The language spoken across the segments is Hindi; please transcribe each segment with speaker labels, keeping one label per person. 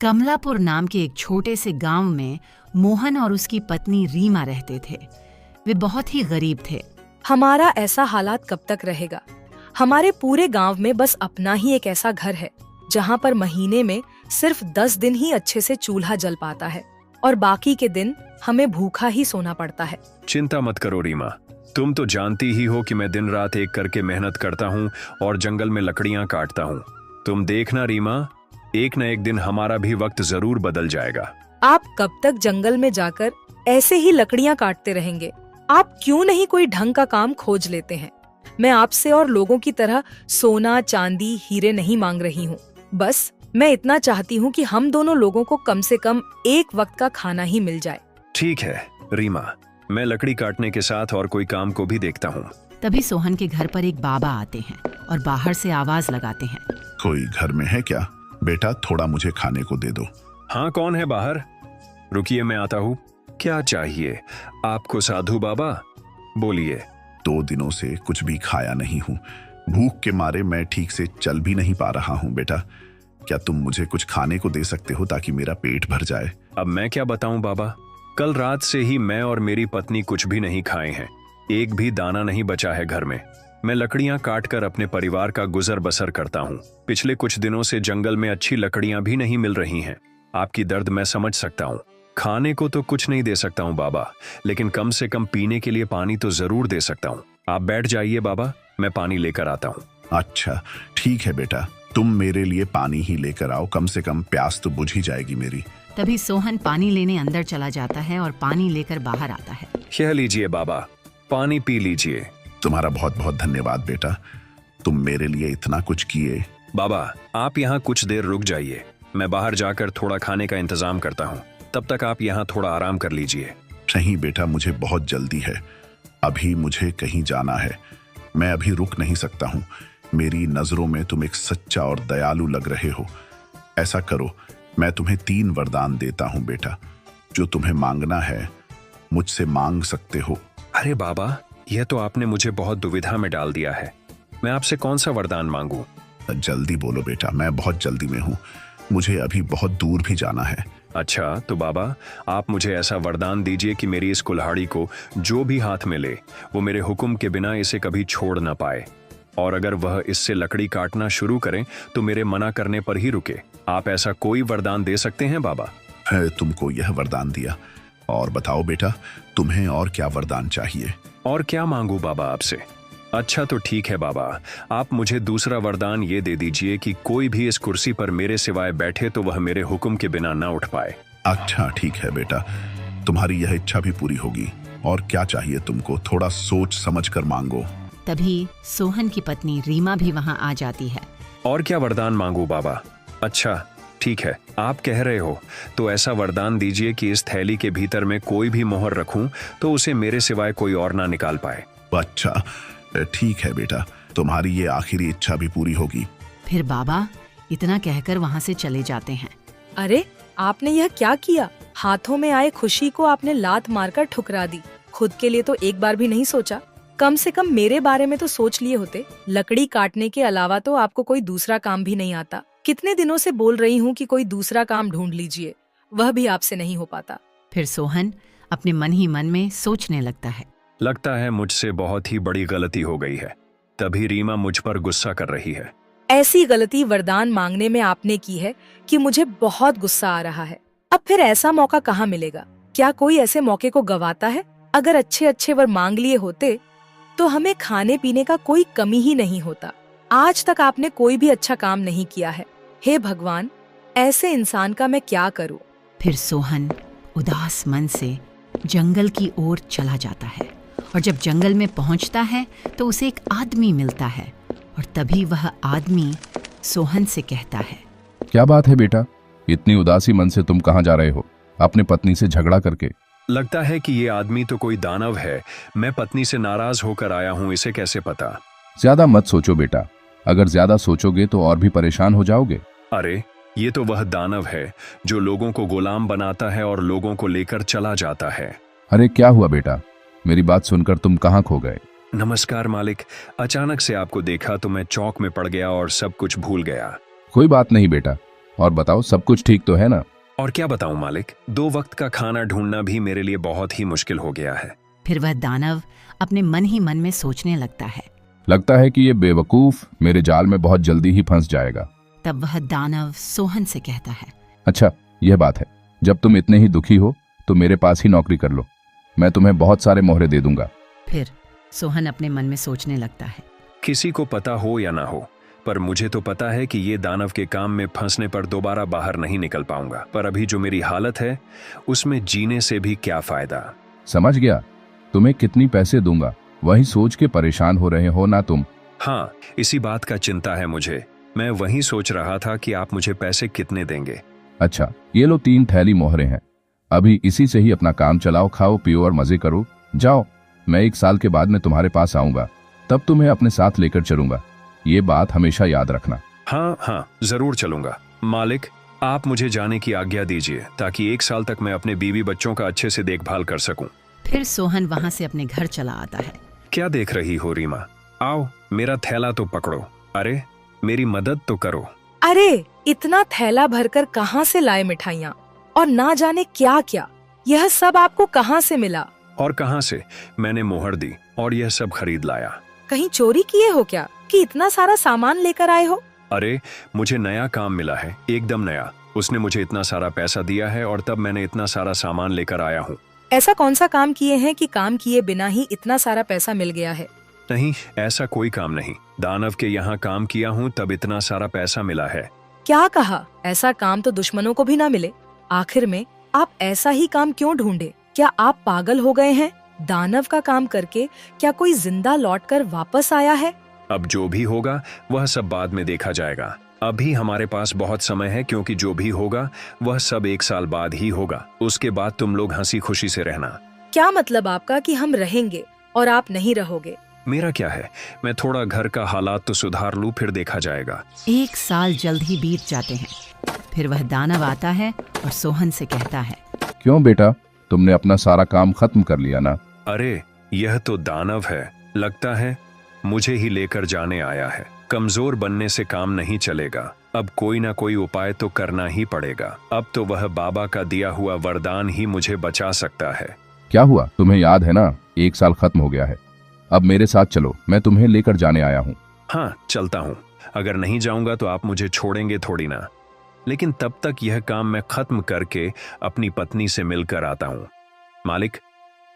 Speaker 1: कमलापुर नाम के एक छोटे से गांव में मोहन और उसकी पत्नी रीमा रहते थे। वे बहुत ही गरीब थे।
Speaker 2: हमारा ऐसा हालात कब तक रहेगा? हमारे पूरे गांव में बस अपना ही एक ऐसा घर है जहां पर महीने में सिर्फ 10 दिन ही अच्छे से चूल्हा जल पाता है और बाकी के दिन हमें भूखा ही सोना पड़ता है।
Speaker 3: चिंता मत करो रीमा, तुम तो जानती ही हो कि मैं दिन रात एक करके मेहनत करता हूँ और जंगल में लकड़ियाँ काटता हूँ। तुम देखना रीमा, एक न एक दिन हमारा भी वक्त जरूर बदल जाएगा।
Speaker 2: आप कब तक जंगल में जाकर ऐसे ही लकड़ियाँ काटते रहेंगे? आप क्यों नहीं कोई ढंग का काम खोज लेते हैं? मैं आपसे और लोगों की तरह सोना, चांदी, हीरे नहीं मांग रही हूँ। बस मैं इतना चाहती हूँ कि हम दोनों लोगों को कम से कम एक वक्त का खाना ही मिल जाए।
Speaker 3: ठीक है रीमा, मैं लकड़ी काटने के साथ और कोई काम को भी देखता हूँ।
Speaker 1: तभी सोहन के घर पर एक बाबा आते हैं और बाहर से आवाज लगाते हैं,
Speaker 4: कोई घर में है क्या? बेटा थोड़ा मुझे खाने को दे दो।
Speaker 3: हाँ, कौन है बाहर? रुकिए, मैं आता हूँ। क्या चाहिए आपको साधु बाबा? बोलिए।
Speaker 4: 2 दिनों से कुछ भी खाया नहीं हूँ। भूख के मारे मैं ठीक से चल भी नहीं पा रहा हूँ। बेटा क्या तुम मुझे कुछ खाने को दे सकते हो ताकि मेरा पेट भर जाए?
Speaker 3: अब मैं क्या बताऊं बाबा, कल रात से ही मैं और मेरी पत्नी कुछ भी नहीं खाए हैं। एक भी दाना नहीं बचा है घर में। मैं लकड़ियां काटकर अपने परिवार का गुजर बसर करता हूं। पिछले कुछ दिनों से जंगल में अच्छी लकड़ियां भी नहीं मिल रही हैं। आपकी दर्द मैं समझ सकता हूं। खाने को तो कुछ नहीं दे सकता हूं बाबा, लेकिन कम से कम पीने के लिए पानी तो जरूर दे सकता हूं। आप बैठ जाइए बाबा, मैं पानी लेकर आता हूं।
Speaker 4: अच्छा ठीक है बेटा, तुम मेरे लिए पानी ही लेकर आओ, कम से कम प्यास तो बुझ ही जाएगी मेरी।
Speaker 1: तभी सोहन पानी लेने अंदर चला जाता है और पानी लेकर बाहर आता है।
Speaker 3: यह लीजिए बाबा, पानी पी लीजिए।
Speaker 4: तुम्हारा बहुत बहुत धन्यवाद बेटा, तुम मेरे लिए इतना कुछ किए।
Speaker 3: बाबा आप यहाँ कुछ देर रुक जाइए, मैं बाहर जाकर थोड़ा खाने का इंतजाम करता हूँ। तब तक आप यहाँ थोड़ा आराम कर लीजिए।
Speaker 4: नहीं बेटा, मुझे बहुत जल्दी है, अभी मुझे कहीं जाना है। मैं अभी रुक नहीं सकता हूँ। मेरी नजरों में तुम एक सच्चा और दयालु लग रहे हो। ऐसा करो, मैं तुम्हें 3 वरदान देता हूँ बेटा। जो तुम्हें मांगना है मुझसे मांग सकते हो।
Speaker 3: अरे बाबा, यह तो आपने मुझे बहुत दुविधा में डाल दिया है। मैं आपसे कौन सा वरदान मांगू?
Speaker 4: जल्दी बोलो बेटा, मैं बहुत जल्दी में हूँ, मुझे अभी बहुत दूर भी जाना है।
Speaker 3: अच्छा तो बाबा, आप मुझे ऐसा वरदान दीजिए कि मेरी इस कुल्हाड़ी को जो भी हाथ में ले वो मेरे हुक्म के बिना इसे कभी छोड़ ना पाए, और अगर वह इससे लकड़ी काटना शुरू करें तो मेरे मना करने पर ही रुके। आप ऐसा कोई वरदान दे सकते हैं बाबा?
Speaker 4: तुमको यह वरदान दिया, और बताओ बेटा तुम्हें और क्या वरदान चाहिए?
Speaker 3: और क्या मांगू बाबा आपसे? अच्छा तो ठीक है बाबा, आप मुझे दूसरा वरदान ये दे दीजिए कि कोई भी इस कुर्सी पर मेरे सिवाय बैठे तो वह मेरे हुक्म के बिना ना उठ पाए।
Speaker 4: अच्छा ठीक है बेटा, तुम्हारी यह इच्छा भी पूरी होगी। और क्या चाहिए तुमको? थोड़ा सोच समझ कर मांगो।
Speaker 1: तभी सोहन की पत्नी रीमा भी वहाँ आ जाती है।
Speaker 3: और क्या वरदान मांगू बाबा? अच्छा ठीक है, आप कह रहे हो तो ऐसा वरदान दीजिए कि इस थैली के भीतर में कोई भी मोहर रखूं तो उसे मेरे सिवाय कोई और ना निकाल पाए।
Speaker 4: अच्छा ठीक है बेटा, तुम्हारी ये आखिरी इच्छा भी पूरी होगी।
Speaker 1: फिर बाबा इतना कहकर वहाँ से चले जाते हैं।
Speaker 2: अरे आपने यह क्या किया? हाथों में आए खुशी को आपने लात मारकर ठुकरा दी। खुद के लिए तो एक बार भी नहीं सोचा। कम से कम मेरे बारे में तो सोच लिए होते। लकड़ी काटने के अलावा तो आपको कोई दूसरा काम भी नहीं आता। कितने दिनों से बोल रही हूँ कि कोई दूसरा काम ढूंढ लीजिए, वह भी आपसे नहीं हो पाता।
Speaker 1: फिर सोहन अपने मन ही मन में सोचने लगता है,
Speaker 3: लगता है मुझसे बहुत ही बड़ी गलती हो गई है, तभी रीमा मुझ पर गुस्सा कर रही है।
Speaker 2: ऐसी गलती वरदान मांगने में आपने की है कि मुझे बहुत गुस्सा आ रहा है। अब फिर ऐसा मौका कहाँ मिलेगा? क्या कोई ऐसे मौके को गवाता है? अगर अच्छे अच्छे वर मांग लिए होते तो हमें खाने पीने का कोई कमी ही नहीं होता। आज तक आपने कोई भी अच्छा काम नहीं किया है। हे भगवान, ऐसे इंसान का मैं क्या करूं?
Speaker 1: फिर सोहन उदास मन से जंगल की ओर चला जाता है और जब जंगल में पहुंचता है तो उसे एक आदमी मिलता है और तभी वह आदमी सोहन से कहता है,
Speaker 5: क्या बात है बेटा, इतनी उदासी मन से तुम कहाँ जा रहे हो? अपने पत्नी से झगड़ा करके?
Speaker 3: लगता है कि ये आदमी तो कोई दानव है। मैं पत्नी से नाराज होकर आया हूँ, इसे कैसे पता?
Speaker 5: ज्यादा मत सोचो बेटा, अगर ज्यादा सोचोगे तो और भी परेशान हो जाओगे।
Speaker 3: अरे ये तो वह दानव है जो लोगों को गुलाम बनाता है और लोगों को लेकर चला जाता है।
Speaker 5: अरे क्या हुआ बेटा, मेरी बात सुनकर तुम कहाँ खो गए?
Speaker 3: नमस्कार मालिक, अचानक से आपको देखा तो मैं चौक में पड़ गया और सब कुछ भूल गया।
Speaker 5: कोई बात नहीं बेटा, और बताओ, सब कुछ ठीक तो है ना?
Speaker 3: और क्या बताऊं मालिक, 2 वक्त का खाना ढूंढना भी मेरे लिए बहुत ही मुश्किल हो गया है।
Speaker 1: फिर वह दानव अपने मन ही मन में सोचने लगता है।
Speaker 5: लगता है कि ये बेवकूफ मेरे जाल में बहुत जल्दी ही फंस जाएगा।
Speaker 1: तब वह दानव सोहन से कहता है।
Speaker 5: अच्छा, यह बात है। जब तुम इतने ही दुखी हो तो मेरे पास ही नौकरी कर लो। मैं तुम्हें बहुत सारे मोहरे दे दूंगा।
Speaker 1: फिर सोहन अपने मन में सोचने लगता है।
Speaker 3: किसी को पता हो या ना हो, पर मुझे तो पता है कि ये दानव के काम में फंसने पर दोबारा बाहर नहीं निकल पाऊंगा। पर अभी जो मेरी हालत है उसमें जीने से भी क्या फायदा।
Speaker 5: समझ गया। तुम्हें कितनी पैसे दूंगा वही सोच के परेशान हो रहे हो ना तुम?
Speaker 3: हाँ, इसी बात का चिंता है मुझे। मैं वही सोच रहा था कि आप मुझे पैसे कितने देंगे।
Speaker 5: अच्छा, ये लो 3 थैली मोहरे हैं। अभी इसी से ही अपना काम चलाओ, खाओ पियो और मजे करो। जाओ, मैं 1 साल के बाद में तुम्हारे पास आऊंगा, तब तुम्हें अपने साथ लेकर चलूंगा। ये बात हमेशा याद रखना।
Speaker 3: हाँ हाँ, जरूर चलूंगा। मालिक, आप मुझे जाने की आज्ञा दीजिए ताकि 1 साल तक मैं अपने बीवी बच्चों का अच्छे से देखभाल कर सकूं।
Speaker 1: फिर सोहन वहां से अपने घर चला आता है।
Speaker 3: क्या देख रही हो रीमा? आओ, मेरा थैला तो पकड़ो। अरे, मेरी मदद तो करो।
Speaker 2: अरे, इतना थैला भरकर कहाँ से लाए मिठाइयाँ और ना जाने क्या क्या। यह सब आपको कहाँ से मिला?
Speaker 3: और कहाँ से? मैंने मोहर दी और यह सब खरीद लाया।
Speaker 2: कहीं चोरी किए हो क्या कि इतना सारा सामान लेकर आए हो?
Speaker 3: अरे, मुझे नया काम मिला है, एकदम नया। उसने मुझे इतना सारा पैसा दिया है और तब मैंने इतना सारा सामान लेकर आया हूँ।
Speaker 2: ऐसा कौन सा काम किए हैं कि काम किए बिना ही इतना सारा पैसा मिल गया है?
Speaker 3: नहीं, ऐसा कोई काम नहीं। दानव के यहाँ काम किया हूँ तब इतना सारा पैसा मिला है।
Speaker 2: क्या कहा? ऐसा काम तो दुश्मनों को भी ना मिले। आखिर में आप ऐसा ही काम क्यों ढूंढे? क्या आप पागल हो गए हैं? दानव का काम करके क्या कोई जिंदा लौटकर वापस आया है?
Speaker 3: अब जो भी होगा वह सब बाद में देखा जाएगा। अभी हमारे पास बहुत समय है, क्योंकि जो भी होगा वह सब 1 साल बाद ही होगा। उसके बाद तुम लोग हंसी खुशी से रहना।
Speaker 2: क्या मतलब आपका कि हम रहेंगे और आप नहीं रहोगे?
Speaker 3: मेरा क्या है, मैं थोड़ा घर का हालात तो सुधार लूं, फिर देखा जाएगा।
Speaker 1: 1 साल जल्द ही बीत जाते हैं। फिर वह दानव आता है और सोहन से कहता है।
Speaker 5: क्यों बेटा, तुमने अपना सारा काम खत्म कर लिया ना?
Speaker 3: अरे, यह तो दानव है। लगता है मुझे ही लेकर जाने आया है। कमजोर बनने से काम नहीं चलेगा। अब कोई ना कोई उपाय तो करना ही पड़ेगा। अब तो वह बाबा का दिया हुआ वरदान ही मुझे बचा सकता है।
Speaker 5: क्या हुआ? तुम्हें याद है ना, 1 साल खत्म हो गया है। अब मेरे साथ चलो, मैं तुम्हें लेकर जाने आया हूँ।
Speaker 3: हाँ, चलता हूँ। अगर नहीं जाऊंगा तो आप मुझे छोड़ेंगे थोड़ी ना। लेकिन तब तक यह काम मैं खत्म करके अपनी पत्नी से मिलकर आता हूँ। मालिक,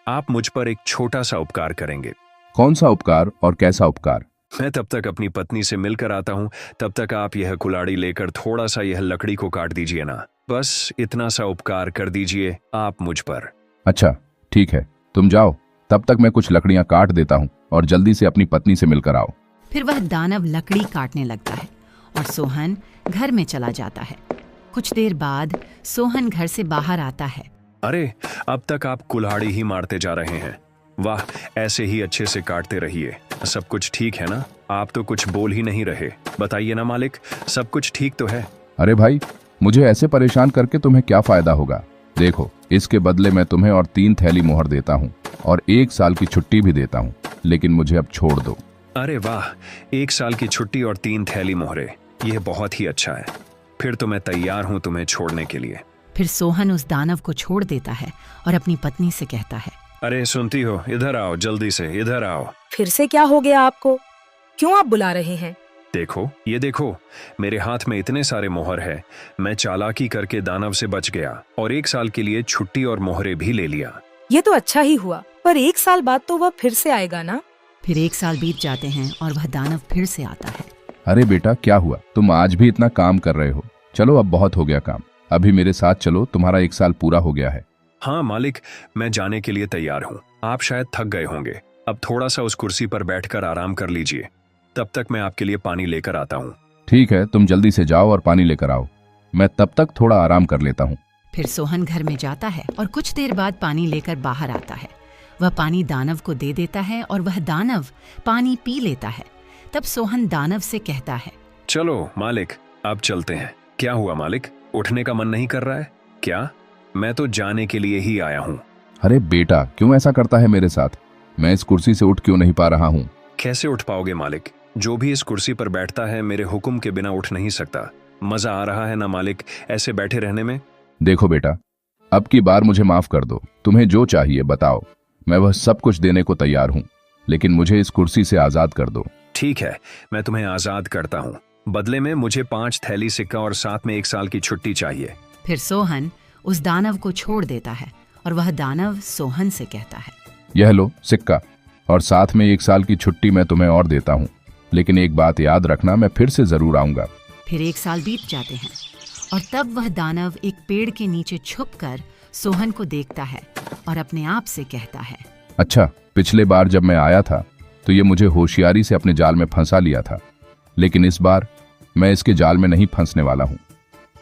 Speaker 3: आप मुझ पर एक छोटा सा उपकार करेंगे।
Speaker 5: कौन सा उपकार और कैसा उपकार?
Speaker 3: मैं तब तक अपनी पत्नी से मिलकर आता हूँ, तब तक आप यह कुल्हाड़ी लेकर थोड़ा सा यह लकड़ी को काट दीजिए ना। बस इतना सा उपकार कर दीजिए आप मुझ पर।
Speaker 5: अच्छा, ठीक है, तुम जाओ। तब तक मैं कुछ लकड़ियां काट देता हूँ और जल्दी से अपनी पत्नी से मिलकर आओ।
Speaker 1: फिर वह दानव लकड़ी काटने लगता है और सोहन घर में चला जाता है। कुछ देर बाद सोहन घर से बाहर आता है।
Speaker 3: अरे, अब तक आप कुल्हाड़ी ही मारते जा रहे हैं। वाह, ऐसे ही अच्छे से काटते रहिए। सब कुछ ठीक है ना? आप तो कुछ बोल ही नहीं रहे। बताइए ना मालिक, सब कुछ ठीक तो है?
Speaker 5: अरे भाई, मुझे ऐसे परेशान करके तुम्हें क्या फायदा होगा? देखो, इसके बदले मैं तुम्हें और 3 थैली मोहर देता हूँ और 1 साल की छुट्टी भी देता हूँ, लेकिन मुझे अब छोड़ दो।
Speaker 3: अरे वाह, 1 साल की छुट्टी और 3 थैली मोहरे, यह बहुत ही अच्छा है। फिर तो मैं तैयार हूँ तुम्हें छोड़ने के लिए।
Speaker 1: फिर सोहन उस दानव को छोड़ देता है और अपनी पत्नी से कहता है।
Speaker 3: अरे सुनती हो, इधर आओ, जल्दी से इधर आओ।
Speaker 2: फिर से क्या हो गया आपको? क्यों आप बुला रहे हैं?
Speaker 3: देखो, ये देखो, मेरे हाथ में इतने सारे मोहर है। मैं चालाकी करके दानव से बच गया और 1 साल के लिए छुट्टी और मोहरे भी ले लिया।
Speaker 2: ये तो अच्छा ही हुआ, पर 1 साल बाद तो वह फिर से आएगा ना?
Speaker 1: फिर 1 साल बीत जाते हैं और वह दानव फिर से आता है।
Speaker 5: अरे बेटा, क्या हुआ? तुम आज भी इतना काम कर रहे हो? चलो, अब बहुत हो गया काम। अभी मेरे साथ चलो, तुम्हारा 1 साल पूरा हो गया है।
Speaker 3: हाँ मालिक, मैं जाने के लिए तैयार हूँ। आप शायद थक गए होंगे। अब थोड़ा सा उस कुर्सी पर बैठकर आराम कर लीजिए। तब तक मैं आपके लिए पानी लेकर आता हूँ।
Speaker 5: ठीक है, तुम जल्दी से जाओ और पानी लेकर आओ। मैं तब तक थोड़ा आराम कर लेता हूँ।
Speaker 1: फिर सोहन घर में जाता है और कुछ देर बाद पानी लेकर बाहर आता है। वह पानी दानव को दे देता है और वह दानव पानी पी लेता है। तब सोहन दानव से कहता है।
Speaker 3: चलो मालिक, अब चलते हैं। क्या हुआ मालिक, उठने का मन नहीं कर रहा है क्या? मैं तो जाने के लिए ही आया हूँ।
Speaker 5: अरे बेटा, क्यों ऐसा करता है मेरे साथ? मैं इस कुर्सी से उठ क्यों नहीं पा रहा हूँ?
Speaker 3: कैसे उठ पाओगे मालिक? जो भी इस कुर्सी पर बैठता है मेरे हुक्म के बिना उठ नहीं सकता। मजा आ रहा है ना मालिक ऐसे बैठे रहने में?
Speaker 5: देखो बेटा, अब की बार मुझे माफ कर दो। तुम्हें जो चाहिए बताओ, मैं वह सब कुछ देने को तैयार हूं, लेकिन मुझे इस कुर्सी से आजाद कर दो।
Speaker 3: ठीक है, मैं तुम्हें आजाद करता हूँ। बदले में मुझे 5 थैली सिक्का और साथ में 1 साल की छुट्टी चाहिए।
Speaker 1: फिर सोहन उस दानव को छोड़ देता है और वह दानव सोहन से कहता है,
Speaker 5: यह लो सिक्का, और साथ में 1 साल की छुट्टी मैं तुम्हें और देता हूँ, लेकिन एक बात याद रखना, मैं फिर से जरूर आऊंगा।
Speaker 1: फिर 1 साल बीत जाते हैं और तब वह दानव एक पेड़ के नीचे छुपकर सोहन को देखता है और अपने आप से कहता है,
Speaker 5: अच्छा, पिछले बार जब मैं आया था तो ये मुझे होशियारी से अपने जाल में फंसा लिया था, लेकिन इस बार मैं इसके जाल में नहीं फंसने वाला हूँ।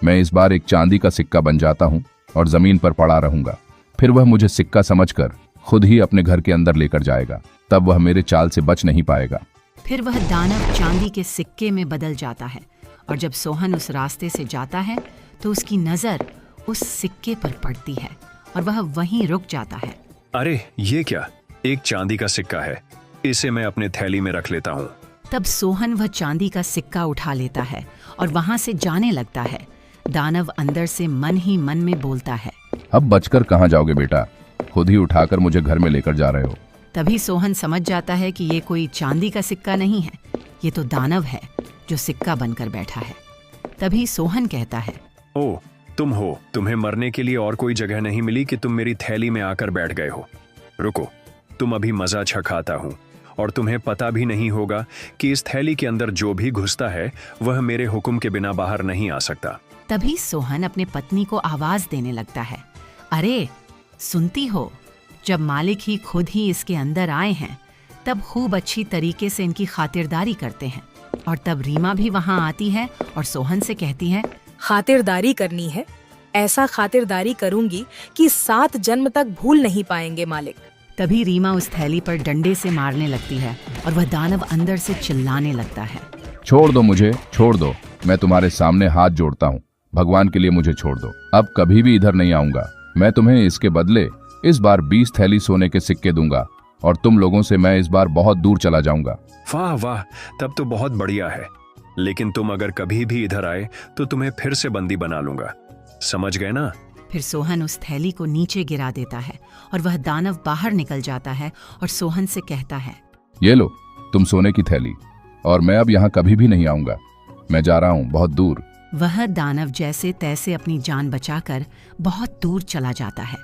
Speaker 5: मैं इस बार एक चांदी का सिक्का बन जाता हूँ और जमीन पर पड़ा रहूंगा। फिर वह मुझे सिक्का समझकर खुद ही अपने घर के अंदर लेकर जाएगा, तब वह मेरे चाल से बच नहीं पाएगा।
Speaker 1: फिर वह दानव चांदी के सिक्के में बदल जाता है और जब सोहन उस रास्ते से जाता है तो उसकी नजर उस सिक्के पर पड़ती है और वह वहीं रुक जाता है।
Speaker 3: अरे ये क्या, एक चांदी का सिक्का है, इसे मैं अपने थैली में रख लेता हूँ।
Speaker 1: तब सोहन वह चांदी का सिक्का उठा लेता है और वहां से जाने लगता है। दानव अंदर से मन ही मन में बोलता है,
Speaker 5: अब बचकर कहाँ जाओगे बेटा, खुद ही उठाकर मुझे घर में लेकर जा रहे हो।
Speaker 1: तभी सोहन समझ जाता है कि ये कोई चांदी का सिक्का नहीं है, ये तो दानव है जो सिक्का बनकर बैठा है। तभी सोहन कहता है,
Speaker 3: ओ, तुम हो। तुम्हें मरने के लिए और कोई जगह नहीं मिली कि तुम मेरी थैली में आकर बैठ गए हो। रुको, तुम अभी मजा चखाता हूँ और तुम्हें पता भी नहीं होगा कि इस थैली के अंदर जो भी घुसता है वह मेरे हुक्म के बिना बाहर नहीं आ सकता।
Speaker 1: तभी सोहन अपने पत्नी को आवाज देने लगता है, अरे सुनती हो, जब मालिक ही खुद ही इसके अंदर आए हैं तब खूब अच्छी तरीके से इनकी खातिरदारी करते हैं। और तब रीमा भी वहां आती है और सोहन से कहती है,
Speaker 2: खातिरदारी करनी है, ऐसा खातिरदारी करूंगी कि 7 जन्म तक भूल नहीं पाएंगे मालिक।
Speaker 1: तभी रीमा उस थैली पर डंडे से मारने लगती है और वह दानव अंदर से चिल्लाने लगता है,
Speaker 5: छोड़ दो मुझे, छोड़ दो, मैं तुम्हारे सामने हाथ जोड़ता हूँ, भगवान के लिए मुझे छोड़ दो, अब कभी भी इधर नहीं आऊंगा। मैं तुम्हें इसके बदले इस बार 20 थैली सोने के सिक्के दूंगा और तुम लोगों से मैं इस बार बहुत दूर चला जाऊंगा।
Speaker 3: वाह वाह, तब तो बहुत बढ़िया है, लेकिन तुम अगर कभी भी इधर आए तो तुम्हें फिर से बंदी बना लूंगा, समझ गए ना?
Speaker 1: फिर सोहन उस थैली को नीचे गिरा देता है और वह दानव बाहर निकल जाता है और सोहन से कहता है,
Speaker 5: ये लो तुम सोने की थैली, और मैं अब यहाँ कभी भी नहीं आऊंगा, मैं जा रहा हूँ बहुत दूर।
Speaker 1: वह दानव जैसे तैसे अपनी जान बचाकर बहुत दूर चला जाता है।